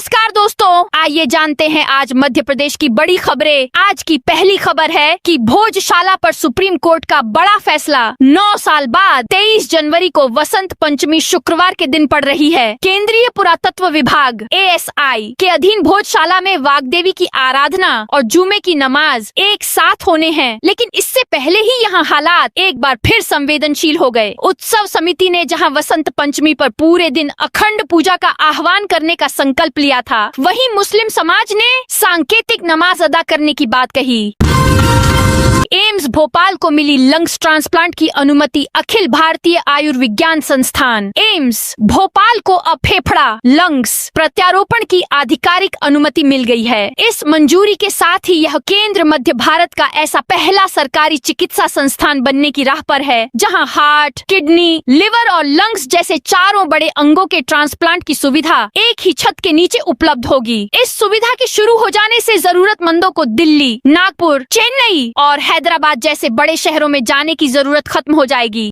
नमस्कार दोस्तों, आइए जानते हैं आज मध्य प्रदेश की बड़ी खबरें। आज की पहली खबर है कि भोजशाला पर सुप्रीम कोर्ट का बड़ा फैसला। 9 साल बाद 23 जनवरी को वसंत पंचमी शुक्रवार के दिन पड़ रही है। केंद्रीय पुरातत्व विभाग ASI के अधीन भोजशाला में वाग्देवी की आराधना और जुमे की नमाज एक साथ होने हैं, लेकिन इससे पहले ही यहाँ हालात एक बार फिर संवेदनशील हो गए। उत्सव समिति ने जहाँ वसंत पंचमी पर पूरे दिन अखंड पूजा का आह्वान करने का संकल्प लिया था, वहीं मुस्लिम समाज ने सांकेतिक नमाज अदा करने की बात कही। एम्स भोपाल को मिली लंग्स ट्रांसप्लांट की अनुमति। अखिल भारतीय आयुर्विज्ञान संस्थान एम्स भोपाल को अब फेफड़ा लंग्स प्रत्यारोपण की आधिकारिक अनुमति मिल गई है। इस मंजूरी के साथ ही यह केंद्र मध्य भारत का ऐसा पहला सरकारी चिकित्सा संस्थान बनने की राह पर है, जहां हार्ट, किडनी, लिवर और लंग्स जैसे चारों बड़े अंगों के ट्रांसप्लांट की सुविधा एक ही छत के नीचे उपलब्ध होगी। इस सुविधा के शुरू हो जाने से जरूरतमंदों को दिल्ली, नागपुर, चेन्नई और हैदराबाद जैसे बड़े शहरों में जाने की जरूरत खत्म हो जाएगी।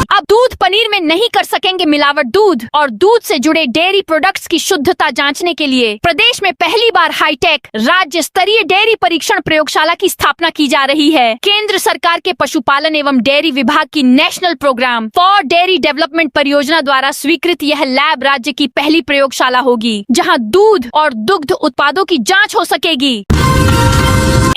अब दूध पनीर में नहीं कर सकेंगे मिलावट। दूध और दूध से जुड़े डेयरी प्रोडक्ट्स की शुद्धता जांचने के लिए प्रदेश में पहली बार हाईटेक राज्य स्तरीय डेयरी परीक्षण प्रयोगशाला की स्थापना की जा रही है। केंद्र सरकार के पशुपालन एवं डेयरी विभाग की national programme for dairy development परियोजना द्वारा स्वीकृत यह लैब राज्य की पहली प्रयोगशाला होगी, जहां दूध और दुग्ध उत्पादों की जाँच हो सकेगी।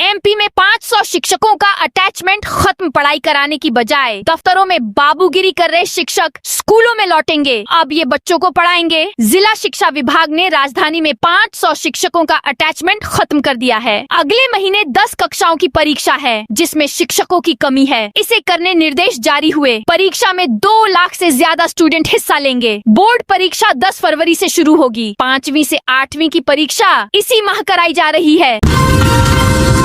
MP में 500 शिक्षकों का अटैचमेंट खत्म। पढ़ाई कराने की बजाय दफ्तरों में बाबूगिरी कर रहे शिक्षक स्कूलों में लौटेंगे। अब ये बच्चों को पढ़ाएंगे। जिला शिक्षा विभाग ने राजधानी में 500 शिक्षकों का अटैचमेंट खत्म कर दिया है। अगले महीने 10 कक्षाओं की परीक्षा है, जिसमें शिक्षकों की कमी है। इसे करने निर्देश जारी हुए। परीक्षा में 2 लाख से ज्यादा स्टूडेंट हिस्सा लेंगे। बोर्ड परीक्षा 10 फरवरी से शुरू होगी। 5वीं से 8वीं की परीक्षा इसी माह कराई जा रही है।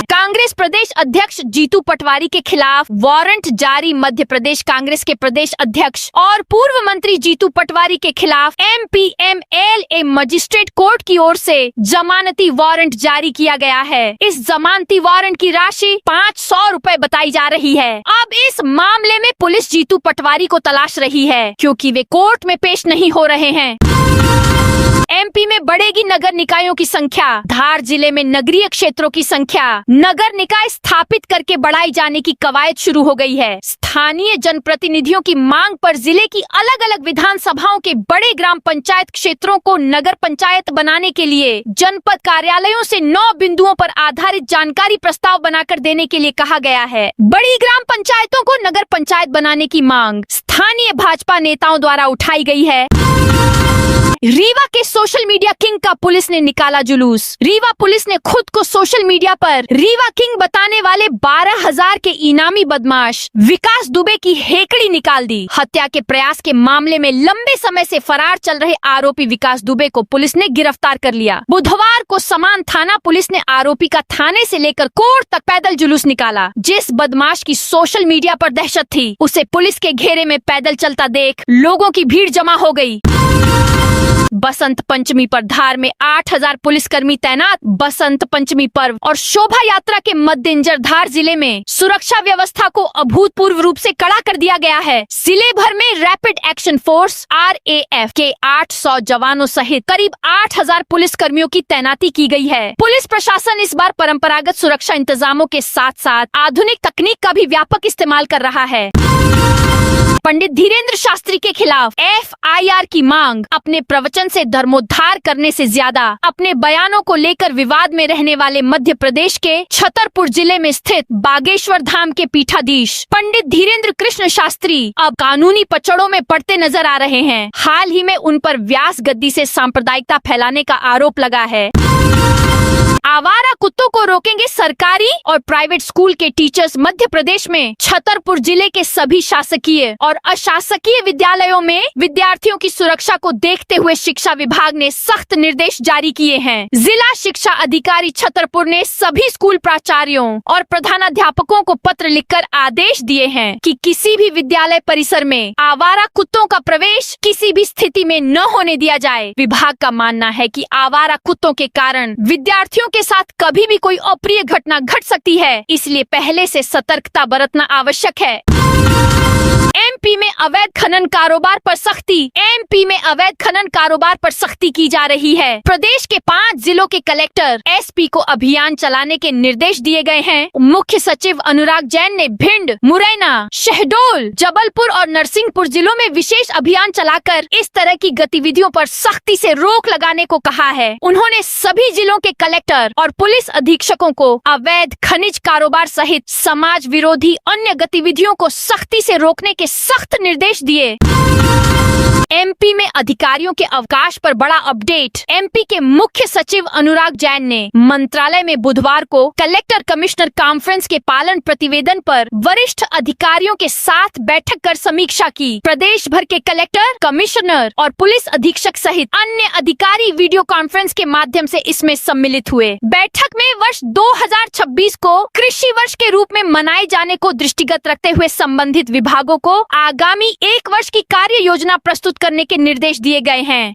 कांग्रेस प्रदेश अध्यक्ष जीतू पटवारी के खिलाफ वारंट जारी। मध्य प्रदेश कांग्रेस के प्रदेश अध्यक्ष और पूर्व मंत्री जीतू पटवारी के खिलाफ MPMLA मजिस्ट्रेट कोर्ट की ओर से जमानती वारंट जारी किया गया है। इस जमानती वारंट की राशि 500 रुपए बताई जा रही है। अब इस मामले में पुलिस जीतू पटवारी को तलाश रही है, क्योंकि वे कोर्ट में पेश नहीं हो रहे हैं। MP में बढ़ेगी नगर निकायों की संख्या। धार जिले में नगरीय क्षेत्रों की संख्या नगर निकाय स्थापित करके बढ़ाई जाने की कवायद शुरू हो गई है। स्थानीय जनप्रतिनिधियों की मांग पर जिले की अलग अलग विधानसभाओं के बड़े ग्राम पंचायत क्षेत्रों को नगर पंचायत बनाने के लिए जनपद कार्यालयों से 9 बिंदुओं पर आधारित जानकारी प्रस्ताव बनाकर देने के लिए कहा गया है। बड़ी ग्राम पंचायतों को नगर पंचायत बनाने की मांग स्थानीय भाजपा नेताओं द्वारा उठाई गई है। रीवा के सोशल मीडिया किंग का पुलिस ने निकाला जुलूस। रीवा पुलिस ने खुद को सोशल मीडिया पर रीवा किंग बताने वाले 12,000 के इनामी बदमाश विकास दुबे की हेकड़ी निकाल दी। हत्या के प्रयास के मामले में लंबे समय से फरार चल रहे आरोपी विकास दुबे को पुलिस ने गिरफ्तार कर लिया। बुधवार को समान थाना पुलिस ने आरोपी का थाने से लेकर कोर्ट तक पैदल जुलूस निकाला। जिस बदमाश की सोशल मीडिया पर दहशत थी, उसे पुलिस के घेरे में पैदल चलता देख लोगों की भीड़ जमा हो गई। बसंत पंचमी पर धार में 8000 पुलिसकर्मी तैनात। बसंत पंचमी पर्व और शोभा यात्रा के मद्देनजर धार जिले में सुरक्षा व्यवस्था को अभूतपूर्व रूप से कड़ा कर दिया गया है। जिले भर में रैपिड एक्शन फोर्स RAF के 800 जवानों सहित करीब 8000 पुलिसकर्मियों की तैनाती की गई है। पुलिस प्रशासन इस बार परंपरागत सुरक्षा इंतजामों के साथ साथ आधुनिक तकनीक का भी व्यापक इस्तेमाल कर रहा है। पंडित धीरेन्द्र शास्त्री के खिलाफ FIR की मांग। अपने प्रवचन से धर्मोद्धार करने से ज्यादा अपने बयानों को लेकर विवाद में रहने वाले मध्य प्रदेश के छतरपुर जिले में स्थित बागेश्वर धाम के पीठाधीश पंडित धीरेन्द्र कृष्ण शास्त्री अब कानूनी पचड़ों में पड़ते नजर आ रहे हैं। हाल ही में उन पर व्यास गद्दी से सांप्रदायिकता फैलाने का आरोप लगा है। आवारा कुत्तों को रोकेंगे सरकारी और प्राइवेट स्कूल के टीचर्स। मध्य प्रदेश में छतरपुर जिले के सभी शासकीय और अशासकीय विद्यालयों में विद्यार्थियों की सुरक्षा को देखते हुए शिक्षा विभाग ने सख्त निर्देश जारी किए हैं। जिला शिक्षा अधिकारी छतरपुर ने सभी स्कूल प्राचार्यों और प्रधानाध्यापकों को पत्र लिखकर आदेश दिए हैं कि किसी भी विद्यालय परिसर में आवारा कुत्तों का प्रवेश किसी भी स्थिति में न होने दिया जाए। विभाग का मानना है कि आवारा कुत्तों के कारण विद्यार्थियों के साथ कभी भी कोई अप्रिय घटना घट सकती है, इसलिए पहले से सतर्कता बरतना आवश्यक है। एमपी में अवैध खनन कारोबार पर सख्ती। एमपी में अवैध खनन कारोबार पर सख्ती की जा रही है। प्रदेश के 5 जिलों के कलेक्टर एसपी को अभियान चलाने के निर्देश दिए गए हैं। मुख्य सचिव अनुराग जैन ने भिंड, मुरैना, शहडोल, जबलपुर और नरसिंहपुर जिलों में विशेष अभियान चलाकर इस तरह की गतिविधियों पर सख्ती से रोक लगाने को कहा है। उन्होंने सभी जिलों के कलेक्टर और पुलिस अधीक्षकों को अवैध खनिज कारोबार सहित समाज विरोधी अन्य गतिविधियों को सख्ती से रोकने के सख्त निर्देश दिए। एमपी में अधिकारियों के अवकाश पर बड़ा अपडेट। एमपी के मुख्य सचिव अनुराग जैन ने मंत्रालय में बुधवार को कलेक्टर कमिश्नर कॉन्फ्रेंस के पालन प्रतिवेदन पर वरिष्ठ अधिकारियों के साथ बैठक कर समीक्षा की। प्रदेश भर के कलेक्टर, कमिश्नर और पुलिस अधीक्षक सहित अन्य अधिकारी वीडियो कॉन्फ्रेंस के माध्यम से इसमें सम्मिलित हुए। बैठक में वर्ष 2026 को कृषि वर्ष के रूप में मनाए जाने को दृष्टिगत रखते हुए संबंधित विभागों को आगामी 1 वर्ष की कार्य योजना प्रस्तुत करने के निर्देश दिए गए हैं।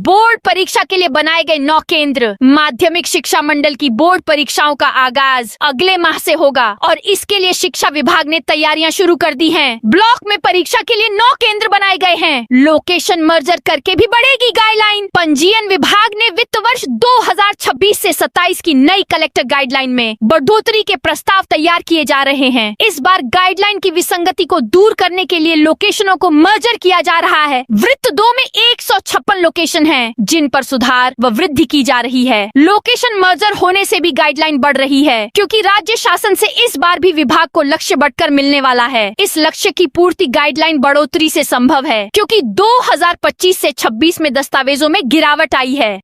बोर्ड परीक्षा के लिए बनाए गए 9 केंद्र। माध्यमिक शिक्षा मंडल की बोर्ड परीक्षाओं का आगाज अगले माह से होगा और इसके लिए शिक्षा विभाग ने तैयारियां शुरू कर दी हैं। ब्लॉक में परीक्षा के लिए 9 केंद्र बनाए गए हैं। लोकेशन मर्जर करके भी बढ़ेगी गाइडलाइन। पंजीयन विभाग ने वित्त वर्ष 2026 से 27 की नई कलेक्टर गाइडलाइन में बढ़ोतरी के प्रस्ताव तैयार किए जा रहे हैं। इस बार गाइडलाइन की विसंगति को दूर करने के लिए लोकेशनों को मर्जर किया जा रहा है। वृत्त 2 में 156 लोकेशन हैं, जिन पर सुधार व वृद्धि की जा रही है। लोकेशन मर्जर होने से भी गाइडलाइन बढ़ रही है, क्योंकि राज्य शासन से इस बार भी विभाग को लक्ष्य बढ़कर मिलने वाला है। इस लक्ष्य की पूर्ति गाइडलाइन बढ़ोतरी से संभव है, क्योंकि 2025 से 26 में दस्तावेजों में गिरावट आई है।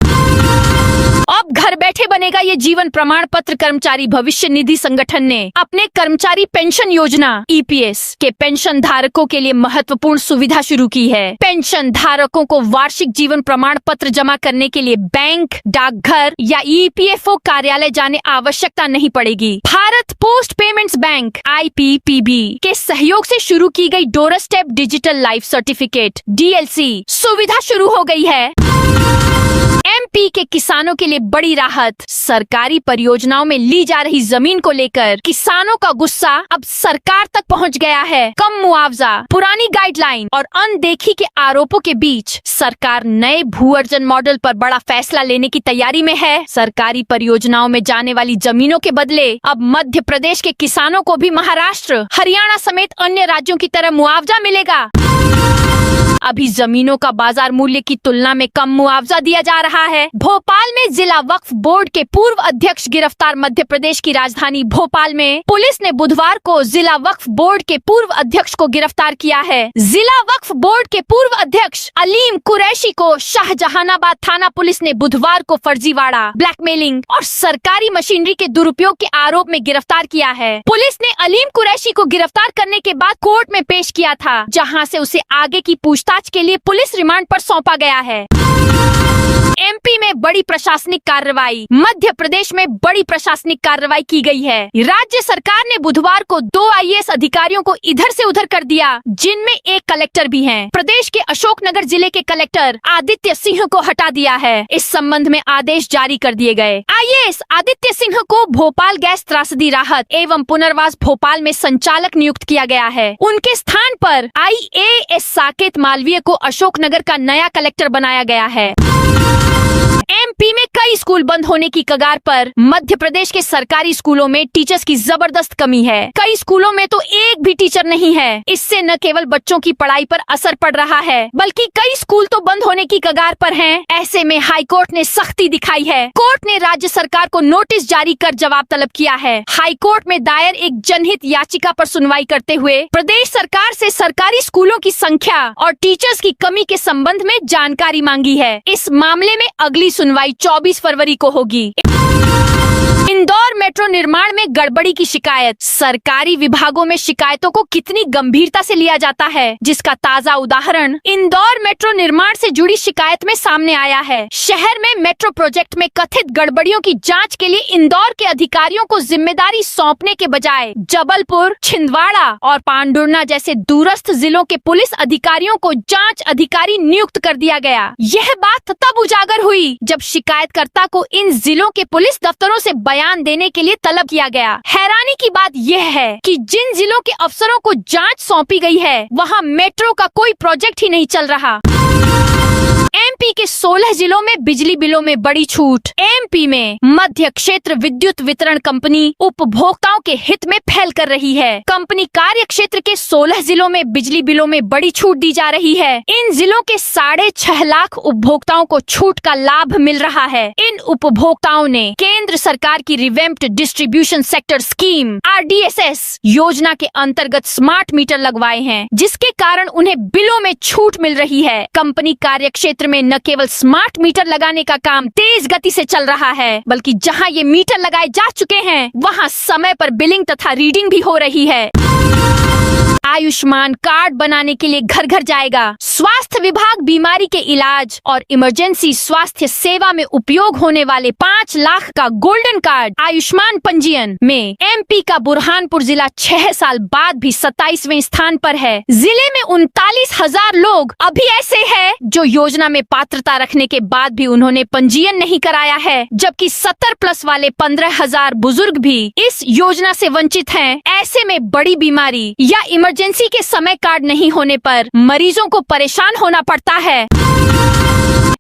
अब घर बैठे बनेगा ये जीवन प्रमाण पत्र। कर्मचारी भविष्य निधि संगठन ने अपने कर्मचारी पेंशन योजना ईपीएस के पेंशन धारकों के लिए महत्वपूर्ण सुविधा शुरू की है। पेंशन धारकों को वार्षिक जीवन प्रमाण पत्र जमा करने के लिए बैंक, डाकघर या ईपीएफओ कार्यालय जाने आवश्यकता नहीं पड़ेगी। Bharat post payments bank IPPB के सहयोग से शुरू की गई doorstep digital life certificate DLC सुविधा शुरू हो गई है। एमपी के किसानों के लिए बड़ी राहत। सरकारी परियोजनाओं में ली जा रही जमीन को लेकर किसानों का गुस्सा अब सरकार तक पहुंच गया है। कम मुआवजा, पुरानी गाइडलाइन और अनदेखी के आरोपों के बीच सरकार नए भू अर्जन मॉडल पर बड़ा फैसला लेने की तैयारी में है। सरकारी परियोजनाओं में जाने वाली जमीनों के बदले अब मध्य प्रदेश के किसानों को भी महाराष्ट्र, हरियाणा समेत अन्य राज्यों की तरह मुआवजा मिलेगा। अभी जमीनों का बाजार मूल्य की तुलना में कम मुआवजा दिया जा रहा है। भोपाल में जिला वक्फ बोर्ड के पूर्व अध्यक्ष गिरफ्तार। मध्य प्रदेश की राजधानी भोपाल में पुलिस ने बुधवार को जिला वक्फ बोर्ड के पूर्व अध्यक्ष को गिरफ्तार किया है। जिला वक्फ बोर्ड के पूर्व अध्यक्ष अलीम कुरैशी को शाहजहानाबाद थाना पुलिस ने बुधवार को फर्जीवाड़ा, ब्लैकमेलिंग और सरकारी मशीनरी के दुरुपयोग के आरोप में गिरफ्तार किया है। पुलिस ने अलीम कुरैशी को गिरफ्तार करने के बाद कोर्ट में पेश किया था, जहां से उसे आगे की पूछताछ के लिए पुलिस रिमांड पर सौंपा गया है। एमपी में बड़ी प्रशासनिक कार्रवाई। मध्य प्रदेश में बड़ी प्रशासनिक कार्रवाई की गई है। राज्य सरकार ने बुधवार को 2 IAS अधिकारियों को इधर से उधर कर दिया, जिनमें एक कलेक्टर भी हैं। प्रदेश के अशोकनगर जिले के कलेक्टर आदित्य सिंह को हटा दिया है। इस संबंध में आदेश जारी कर दिए गए। IAS आदित्य सिंह को भोपाल गैस त्रासदी राहत एवं पुनर्वास भोपाल में संचालक नियुक्त किया गया है। उनके स्थान पर IAS साकेत मालवीय को अशोकनगर का नया कलेक्टर बनाया गया है। एमपी में कई स्कूल बंद होने की कगार पर। मध्य प्रदेश के सरकारी स्कूलों में टीचर्स की जबरदस्त कमी है। कई स्कूलों में तो एक भी टीचर नहीं है। इससे न केवल बच्चों की पढ़ाई पर असर पड़ रहा है, बल्कि कई स्कूल तो बंद होने की कगार पर हैं। ऐसे में हाईकोर्ट ने सख्ती दिखाई है। कोर्ट ने राज्य सरकार को नोटिस जारी कर जवाब तलब किया है। हाईकोर्ट में दायर एक जनहित याचिका पर सुनवाई करते हुए प्रदेश सरकार से सरकारी स्कूलों की संख्या और टीचर्स की कमी के संबंध में जानकारी मांगी है। इस मामले में अगली सुनवाई 24 फरवरी को होगी। इंदौर मेट्रो निर्माण में गड़बड़ी की शिकायत। सरकारी विभागों में शिकायतों को कितनी गंभीरता से लिया जाता है, जिसका ताजा उदाहरण इंदौर मेट्रो निर्माण से जुड़ी शिकायत में सामने आया है। शहर में मेट्रो प्रोजेक्ट में कथित गड़बड़ियों की जांच के लिए इंदौर के अधिकारियों को जिम्मेदारी सौंपने के बजाय जबलपुर, छिंदवाड़ा और पांडुर्ना जैसे दूरस्थ जिलों के पुलिस अधिकारियों को जाँच अधिकारी नियुक्त कर दिया गया। यह बात तब उजागर हुई जब शिकायतकर्ता को इन जिलों के पुलिस दफ्तरों से बयान देने के लिए तलब किया गया। हैरानी की बात यह है कि जिन जिलों के अफसरों को जांच सौंपी गई है वहां मेट्रो का कोई प्रोजेक्ट ही नहीं चल रहा। एमपी के 16 जिलों में बिजली बिलों में बड़ी छूट। एमपी में मध्य क्षेत्र विद्युत वितरण कंपनी उपभोक्ताओं के हित में पहल कर रही है। कंपनी कार्य क्षेत्र के 16 जिलों में बिजली बिलों में बड़ी छूट दी जा रही है। इन जिलों के 6.5 लाख उपभोक्ताओं को छूट का लाभ मिल रहा है। इन उपभोक्ताओं ने केंद्र सरकार की revamped distribution sector scheme RDSS योजना के अंतर्गत स्मार्ट मीटर लगवाए हैं, जिसके कारण उन्हें बिलों में छूट मिल रही है। कंपनी कार्य क्षेत्र में न केवल स्मार्ट मीटर लगाने का काम तेज गति से चल रहा है, बल्कि जहां ये मीटर लगाए जा चुके हैं वहां समय पर बिलिंग तथा रीडिंग भी हो रही है। आयुष्मान कार्ड बनाने के लिए घर घर जाएगा। स्वास्थ्य विभाग बीमारी के इलाज और इमरजेंसी स्वास्थ्य सेवा में उपयोग होने वाले 5 लाख का गोल्डन कार्ड आयुष्मान पंजीयन में एमपी का बुरहानपुर जिला 6 साल बाद भी 27वें स्थान पर है। जिले में 39,000 लोग अभी ऐसे हैं जो योजना में पात्रता रखने के बाद भी उन्होंने पंजीयन नहीं कराया है, जबकि 70+ वाले 15,000 बुजुर्ग भी इस योजना से वंचित हैं। ऐसे में बड़ी बीमारी या इमरजेंसी के समय कार्ड नहीं होने पर मरीजों को परेशान होना पड़ता है।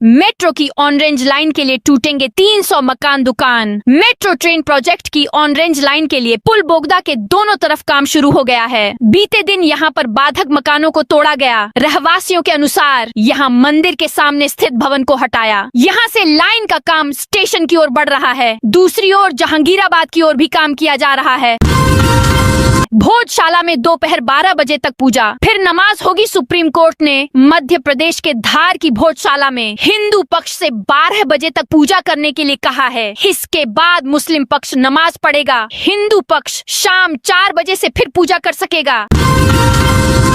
मेट्रो की ऑन रेंज लाइन के लिए टूटेंगे 300 मकान दुकान। मेट्रो ट्रेन प्रोजेक्ट की ऑन रेंज लाइन के लिए पुल बोगदा के दोनों तरफ काम शुरू हो गया है। बीते दिन यहां पर बाधक मकानों को तोड़ा गया। रहवासियों के अनुसार यहां मंदिर के सामने स्थित भवन को हटाया। यहां से लाइन का काम स्टेशन की ओर बढ़ रहा है। दूसरी ओर जहांगीराबाद की ओर भी काम किया जा रहा है। भोजशाला में दोपहर 12 बजे तक पूजा, फिर नमाज होगी। सुप्रीम कोर्ट ने मध्य प्रदेश के धार की भोजशाला में हिंदू पक्ष से 12 बजे तक पूजा करने के लिए कहा है। इसके बाद मुस्लिम पक्ष नमाज पढ़ेगा। हिंदू पक्ष शाम 4 बजे से फिर पूजा कर सकेगा।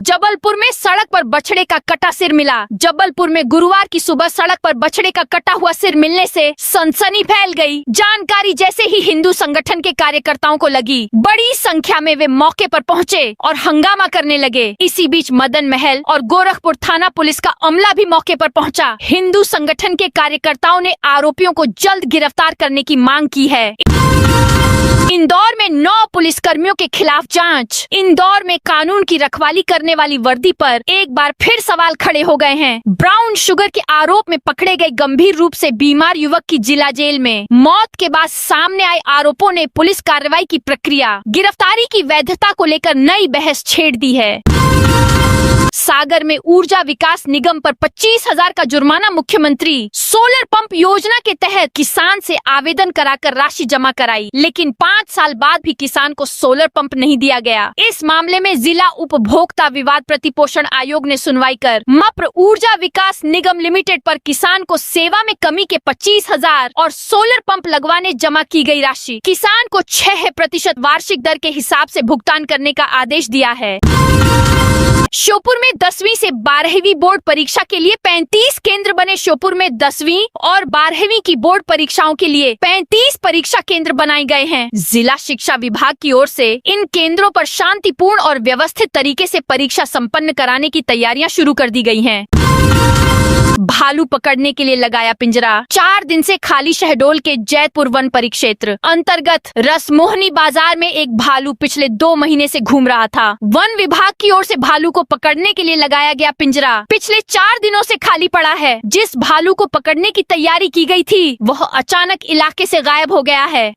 जबलपुर में सड़क पर बछड़े का कटा सिर मिला। जबलपुर में गुरुवार की सुबह सड़क पर बछड़े का कटा हुआ सिर मिलने से सनसनी फैल गई। जानकारी जैसे ही हिंदू संगठन के कार्यकर्ताओं को लगी, बड़ी संख्या में वे मौके पर पहुंचे और हंगामा करने लगे। इसी बीच मदन महल और गोरखपुर थाना पुलिस का अमला भी मौके पर पहुंचा। हिंदू संगठन के कार्यकर्ताओं ने आरोपियों को जल्द गिरफ्तार करने की मांग की है। इंदौर में 9 पुलिसकर्मियों के खिलाफ जांच। इंदौर में कानून की रखवाली करने वाली वर्दी पर एक बार फिर सवाल खड़े हो गए हैं। ब्राउन शुगर के आरोप में पकड़े गए गंभीर रूप से बीमार युवक की जिला जेल में मौत के बाद सामने आए आरोपों ने पुलिस कार्रवाई की प्रक्रिया, गिरफ्तारी की वैधता को लेकर नई बहस छेड़ दी है। सागर में ऊर्जा विकास निगम पर 25,000 का जुर्माना। मुख्यमंत्री सोलर पंप योजना के तहत किसान से आवेदन कराकर राशि जमा कराई, लेकिन 5 साल बाद भी किसान को सोलर पंप नहीं दिया गया। इस मामले में जिला उपभोक्ता विवाद प्रतिपोषण आयोग ने सुनवाई कर मप्र ऊर्जा विकास निगम लिमिटेड पर किसान को सेवा में कमी के 25,000 और सोलर पंप लगवाने जमा की गई राशि किसान को 6% वार्षिक दर के हिसाब से भुगतान करने का आदेश दिया है। श्योपुर में 10वीं से 12वीं बोर्ड परीक्षा के लिए 35 केंद्र बने। श्योपुर में 10वीं और 12वीं की बोर्ड परीक्षाओं के लिए 35 परीक्षा केंद्र बनाए गए हैं। जिला शिक्षा विभाग की ओर से इन केंद्रों पर शांतिपूर्ण और व्यवस्थित तरीके से परीक्षा संपन्न कराने की तैयारियां शुरू कर दी गई हैं। भालू पकड़ने के लिए लगाया पिंजरा। 4 दिन से खाली शहडोल के जैतपुर वन परिक्षेत्र अंतर्गत रसमोहनी बाजार में एक भालू पिछले 2 महीने से घूम रहा था। वन विभाग की ओर से भालू को पकड़ने के लिए लगाया गया पिंजरा पिछले 4 दिनों से खाली पड़ा है। जिस भालू को पकड़ने की तैयारी की गई थी वह अचानक इलाके से गायब हो गया है।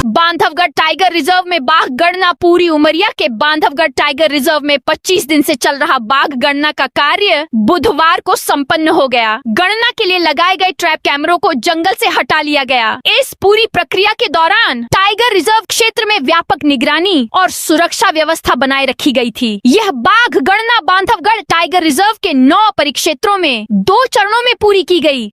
बांधवगढ़ टाइगर रिजर्व में बाघ गणना पूरी। उमरिया के बांधवगढ़ टाइगर रिजर्व में 25 दिन से चल रहा बाघ गणना का कार्य बुधवार को संपन्न हो गया। गणना के लिए लगाए गए ट्रैप कैमरों को जंगल से हटा लिया गया। इस पूरी प्रक्रिया के दौरान टाइगर रिजर्व क्षेत्र में व्यापक निगरानी और सुरक्षा व्यवस्था बनाए रखी गई थी। यह बाघ गणना बांधवगढ़ टाइगर रिजर्व के 9 परिक्षेत्रों में 2 चरणों में पूरी की गई।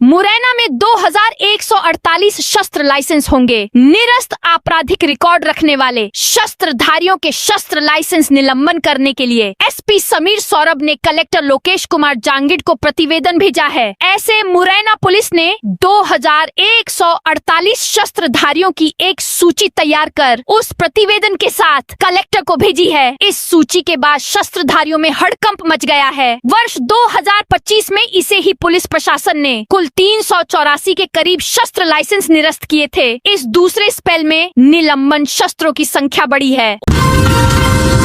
मुरैना में 2148 शस्त्र लाइसेंस होंगे। निरस्त आपराधिक रिकॉर्ड रखने वाले शस्त्रधारियों के शस्त्र लाइसेंस निलंबन करने के लिए एसपी समीर सौरभ ने कलेक्टर लोकेश कुमार जांगिड को प्रतिवेदन भेजा है। ऐसे मुरैना पुलिस ने 2148 शस्त्रधारियों की एक सूची तैयार कर उस प्रतिवेदन के साथ कलेक्टर को भेजी है। इस सूची के बाद शस्त्रधारियों में हड़कंप मच गया है। वर्ष 2025 में इसे ही पुलिस प्रशासन ने कुल कुल 384 के करीब शस्त्र लाइसेंस निरस्त किए थे। इस दूसरे स्पेल में निलंबन शस्त्रों की संख्या बढ़ी है।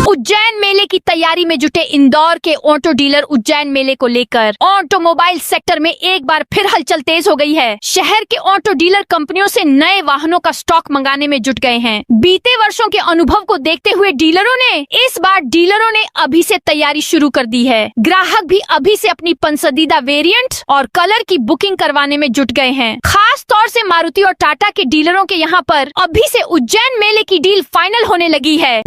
उज्जैन मेले की तैयारी में जुटे इंदौर के ऑटो डीलर उज्जैन मेले को लेकर ऑटोमोबाइल सेक्टर में एक बार फिर हलचल तेज हो गई है। शहर के ऑटो डीलर कंपनियों से नए वाहनों का स्टॉक मंगाने में जुट गए हैं। बीते वर्षों के अनुभव को देखते हुए इस बार डीलरों ने अभी से तैयारी शुरू कर दी है। ग्राहक भी अभी से अपनी पसंदीदा वेरिएंट और कलर की बुकिंग करवाने में जुट गए हैं। खास तौर से मारुति और टाटा के डीलरों के यहाँ पर अभी से उज्जैन मेले की डील फाइनल होने लगी है।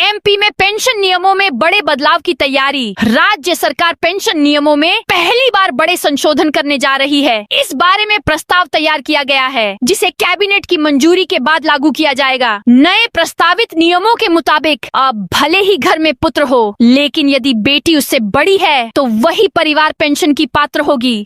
एमपी में पेंशन नियमों में बड़े बदलाव की तैयारी। राज्य सरकार पेंशन नियमों में पहली बार बड़े संशोधन करने जा रही है। इस बारे में प्रस्ताव तैयार किया गया है, जिसे कैबिनेट की मंजूरी के बाद लागू किया जाएगा। नए प्रस्तावित नियमों के मुताबिक अब भले ही घर में पुत्र हो, लेकिन यदि बेटी उससे बड़ी है तो वही परिवार पेंशन की पात्र होगी।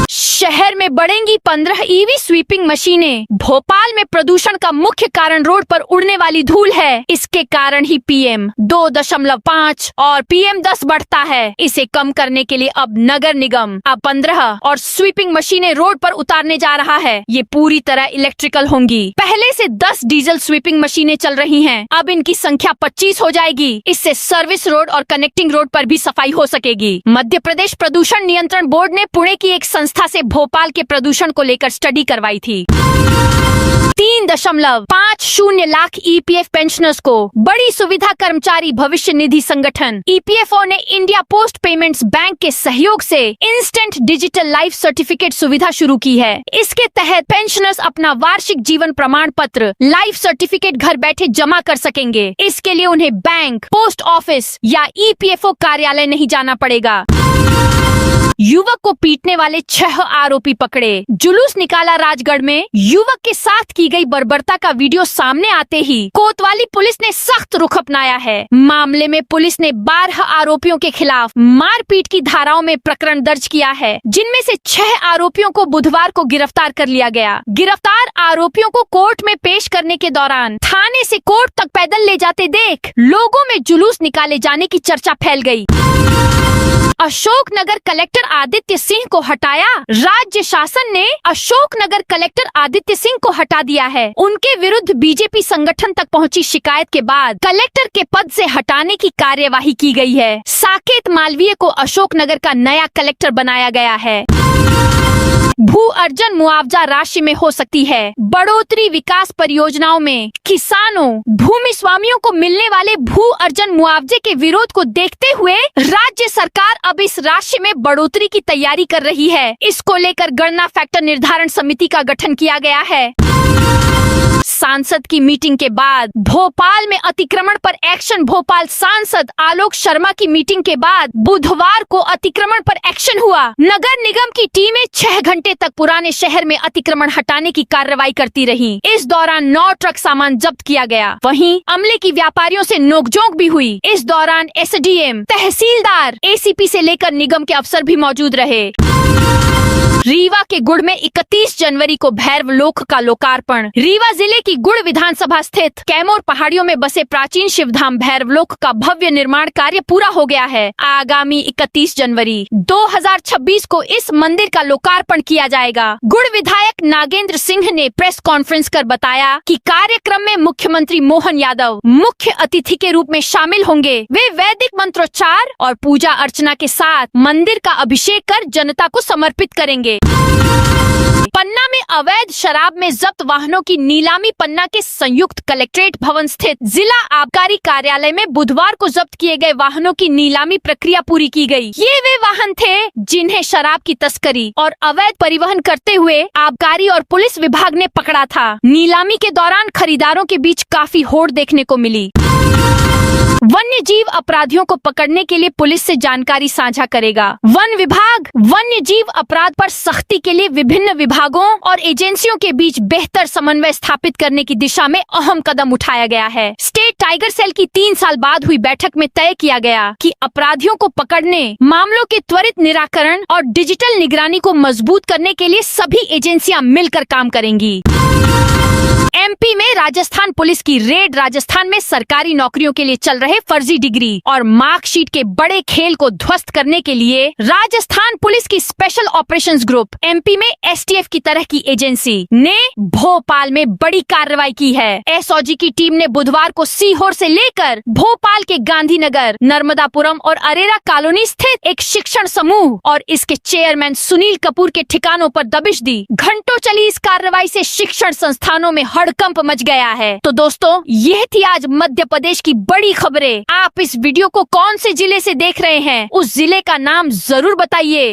शहर में बढ़ेंगी 15 ईवी स्वीपिंग मशीनें। भोपाल में प्रदूषण का मुख्य कारण रोड पर उड़ने वाली धूल है। इसके कारण ही PM 2.5 और PM 10 बढ़ता है। इसे कम करने के लिए अब नगर निगम अब 15 और स्वीपिंग मशीनें रोड पर उतारने जा रहा है। ये पूरी तरह इलेक्ट्रिकल होंगी। पहले से 10 डीजल स्वीपिंग मशीनें चल रही हैं। अब इनकी संख्या 25 हो जाएगी। इससे सर्विस रोड और कनेक्टिंग रोड पर भी सफाई हो सकेगी। मध्य प्रदेश प्रदूषण नियंत्रण बोर्ड ने पुणे की एक संस्था से भोपाल के प्रदूषण को लेकर स्टडी करवाई थी। 3.50 लाख EPF पेंशनर्स को बड़ी सुविधा कर्मचारी भविष्य निधि संगठन EPFO ने इंडिया पोस्ट पेमेंट्स बैंक के सहयोग से इंस्टेंट डिजिटल लाइफ सर्टिफिकेट सुविधा शुरू की है। इसके तहत पेंशनर्स अपना वार्षिक जीवन प्रमाण पत्र लाइफ सर्टिफिकेट घर बैठे जमा कर सकेंगे। इसके लिए उन्हें बैंक, पोस्ट ऑफिस या EPFO कार्यालय नहीं जाना पड़ेगा। युवक को पीटने वाले 6 आरोपी पकड़े। जुलूस निकाला राजगढ़ में। युवक के साथ की गई बर्बरता का वीडियो सामने आते ही कोतवाली पुलिस ने सख्त रुख अपनाया है। मामले में पुलिस ने 12 आरोपियों के खिलाफ मारपीट की धाराओं में प्रकरण दर्ज किया है, जिनमें से 6 आरोपियों को बुधवार को गिरफ्तार कर लिया गया। गिरफ्तार आरोपियों को कोर्ट में पेश करने के दौरान थाने से कोर्ट तक पैदल ले जाते देख लोगों में जुलूस निकाले जाने की चर्चा फैल गई। अशोकनगर कलेक्टर आदित्य सिंह को हटाया। राज्य शासन ने अशोकनगर कलेक्टर आदित्य सिंह को हटा दिया है। उनके विरुद्ध बीजेपी संगठन तक पहुंची शिकायत के बाद कलेक्टर के पद से हटाने की कार्यवाही की गई है। साकेत मालवीय को अशोकनगर का नया कलेक्टर बनाया गया है। भू अर्जन मुआवजा राशि में हो सकती है बढ़ोतरी। विकास परियोजनाओं में किसानों, भूमि स्वामियों को मिलने वाले भू अर्जन मुआवजे के विरोध को देखते हुए राज्य सरकार अब इस राशि में बढ़ोतरी की तैयारी कर रही है। इसको लेकर गणना फैक्टर निर्धारण समिति का गठन किया गया है। सांसद की मीटिंग के बाद भोपाल में अतिक्रमण पर एक्शन। भोपाल सांसद आलोक शर्मा की मीटिंग के बाद बुधवार को अतिक्रमण पर एक्शन हुआ। नगर निगम की टीमें 6 घंटे तक पुराने शहर में अतिक्रमण हटाने की कार्रवाई करती रही। इस दौरान 9 ट्रक सामान जब्त किया गया। वहीं अमले की व्यापारियों से नोकझोंक भी हुई। इस दौरान SDM, तहसीलदार, ACP से लेकर निगम के अफसर भी मौजूद रहे। रीवा के गुड़ में 31 जनवरी को भैरव लोक का लोकार्पण। रीवा जिले की गुड़ विधानसभा स्थित कैमोर पहाड़ियों में बसे प्राचीन शिवधाम भैरव लोक का भव्य निर्माण कार्य पूरा हो गया है। आगामी 31 जनवरी 2026 को इस मंदिर का लोकार्पण किया जाएगा। गुड़ विधायक नागेंद्र सिंह ने प्रेस कॉन्फ्रेंस कर बताया कि कार्यक्रम में मुख्यमंत्री मोहन यादव मुख्य अतिथि के रूप में शामिल होंगे। वे वैदिक मंत्रोच्चार और पूजा अर्चना के साथ मंदिर का अभिषेक कर जनता को समर्पित करेंगे। पन्ना में अवैध शराब में जब्त वाहनों की नीलामी। पन्ना के संयुक्त कलेक्ट्रेट भवन स्थित जिला आबकारी कार्यालय में बुधवार को जब्त किए गए वाहनों की नीलामी प्रक्रिया पूरी की गई। ये वे वाहन थे जिन्हें शराब की तस्करी और अवैध परिवहन करते हुए आबकारी और पुलिस विभाग ने पकड़ा था। नीलामी के दौरान खरीदारों के बीच काफी होड़ देखने को मिली। वन्य जीव अपराधियों को पकड़ने के लिए पुलिस से जानकारी साझा करेगा। वन विभाग वन्य जीव अपराध पर सख्ती के लिए विभिन्न विभागों और एजेंसियों के बीच बेहतर समन्वय स्थापित करने की दिशा में अहम कदम उठाया गया है। स्टेट टाइगर सेल की 3 साल बाद हुई बैठक में तय किया गया कि अपराधियों को पकड़ने, मामलों के त्वरित निराकरण और डिजिटल निगरानी को मजबूत करने के लिए सभी एजेंसियां मिलकर काम करेंगी। एमपी में राजस्थान पुलिस की रेड। राजस्थान में सरकारी नौकरियों के लिए चल रहे फर्जी डिग्री और मार्कशीट के बड़े खेल को ध्वस्त करने के लिए राजस्थान पुलिस की स्पेशल ऑपरेशंस ग्रुप एमपी में एसटीएफ की तरह की एजेंसी ने भोपाल में बड़ी कार्रवाई की है। एसओजी की टीम ने बुधवार को सीहोर से लेकर भोपाल के गांधीनगर, नर्मदापुरम और अरेरा कॉलोनी स्थित एक शिक्षण समूह और इसके चेयरमैन सुनील कपूर के ठिकानों पर दबिश दी। घंटों चली इस कार्रवाई से शिक्षण संस्थानों में हड़कंप मच गया है। तो दोस्तों, यह थी आज मध्य प्रदेश की बड़ी खबरें। आप इस वीडियो को कौन से जिले से देख रहे हैं, उस जिले का नाम जरूर बताइए।